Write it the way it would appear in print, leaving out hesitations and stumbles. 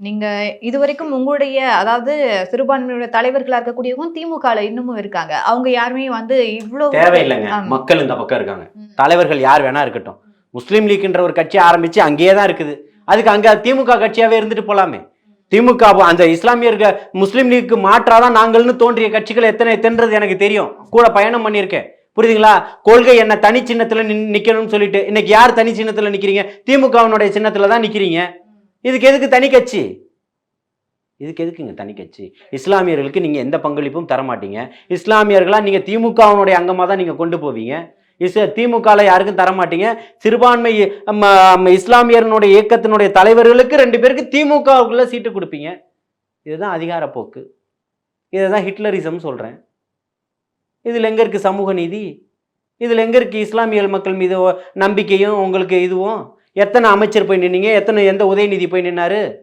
நீங்க இதுவரைக்கும் உங்களுடைய அதாவது சிறுபான்மையுடைய தலைவர்களா இருக்கக்கூடியவங்க திமுகல இன்னமும் இருக்காங்க. அவங்க யாருமே வந்து இவ்ளோ தேவையில்லைங்க. மக்கள் இந்த பக்கம் இருக்காங்க. தலைவர்கள் யார் வேணா இருக்கட்டும். முஸ்லீம் லீக்ன்ற ஒரு கட்சி ஆரம்பிச்சு அங்கேயே தான் இருக்குது. அதுக்கு அங்க திமுக கட்சியாவே இருந்துட்டு போலாமே. திமுக அந்த இஸ்லாமியர்கள் முஸ்லீம் லீக்கு மாற்றாதான் நாங்கள்னு தோன்றிய கட்சிகள் எத்தனைன்றது எனக்கு தெரியும். கூட பயணம் பண்ணியிருக்கேன். புரியுதுங்களா? கொள்கை என்ன தனி சின்னத்துல நிக்கணும்னு சொல்லிட்டு இன்னைக்கு யார் தனி சின்னத்துல நிக்கிறீங்க? திமுகவினுடைய சின்னத்துல தான் நிக்கிறீங்க. இதுக்கு எதுக்கு தனி கட்சி? இதுக்கு எதுக்குங்க தனி கட்சி? இஸ்லாமியர்களுக்கு நீங்க எந்த பங்களிப்பும் தர மாட்டீங்க. இஸ்லாமியர்களா நீங்க திமுகவினுடைய அங்கமா தான் நீங்க கொண்டு போவீங்க. திமுகல யாருக்கும் தர மாட்டீங்க. சிறுபான்மை இஸ்லாமியர்களுடைய இயக்கத்தினுடைய தலைவர்களுக்கு 2 பேருக்கு திமுகவுக்குள்ள சீட்டு கொடுப்பீங்க. இதுதான் அதிகார போக்கு. இதுதான் ஹிட்லரிசம் சொல்றேன். இதுல எங்க இருக்கு சமூக நீதி? இதுல எங்க இருக்கு இஸ்லாமிய மக்கள் மீது நம்பிக்கையும் உங்களுக்கு இதுவும்? எத்தனை அமைச்சர் போய் நின்னீங்க? எந்த உதயநிதி போய் நின்னாரு?